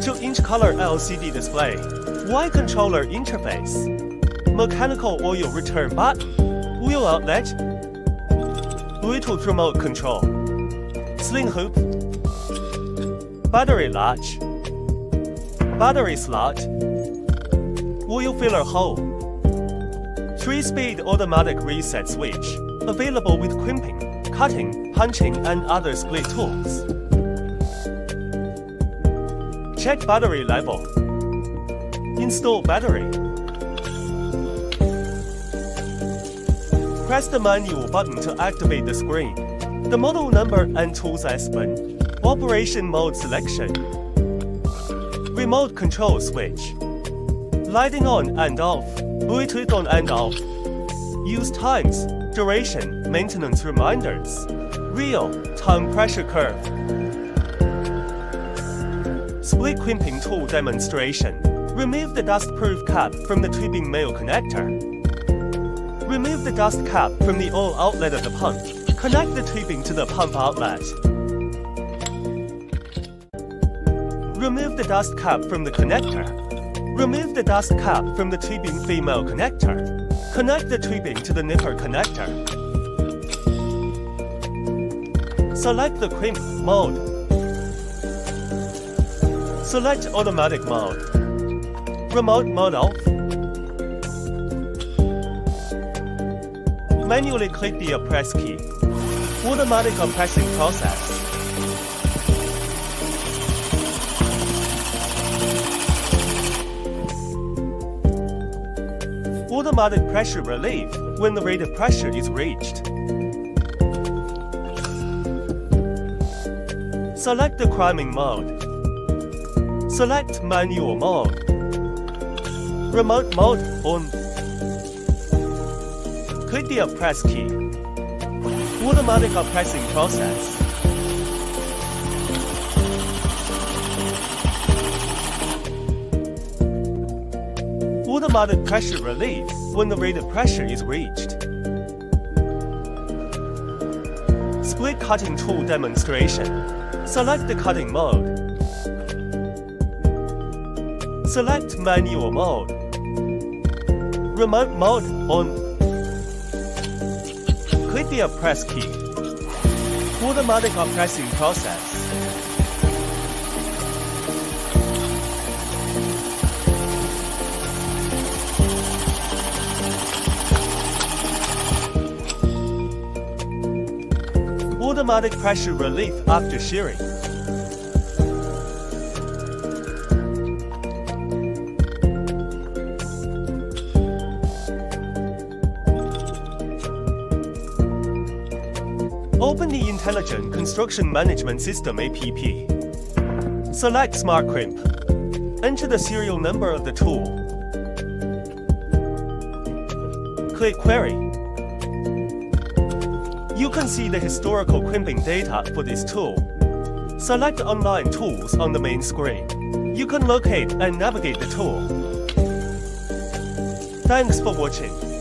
2-inch color LCD display, Y controller interface, mechanical oil return button, wheel outlet, Bluetooth remote control, sling hoop, battery latch, battery slot, oil filler hole, 3-speed automatic reset switch, available with crimping, cutting, punching, and other split tools. Check battery level. Install battery. Press the manual button to activate the screen. The model number and tools aspect. Operation mode selection. Remote control switch. Lighting on and off. Bluetooth on and off. Use times, duration, maintenance reminders. Real-time pressure curve. Split crimping tool demonstration. Remove the dust-proof cap from the tubing male connector. Remove the dust cap from the oil outlet of the pump. Connect the tubing to the pump outlet. Remove the dust cap from the connector. Remove the dust cap from the tubing female connector. Connect the tubing to the nipper connector. Select the crimp mode. Select automatic mode. Remote mode off. Manually click the press key. Automatic pressing process. Automatic pressure relief when the rated pressure is reached. Select the crimping mode. Select manual mode. Remote mode on. Click the press key. Automatic pressing process. Automatic pressure relief when the rated pressure is reached. Split cutting tool demonstration. Select the cutting mode. Select manual mode. Remote mode on. Click the press key. Automatic pressing process. Automatic pressure relief after shearing. Open the Intelligent Construction Management System app. Select Smart Crimp. Enter the serial number of the tool. Click Query. You can see the historical crimping data for this tool. Select Online Tools on the main screen. You can locate and navigate the tool. Thanks for watching.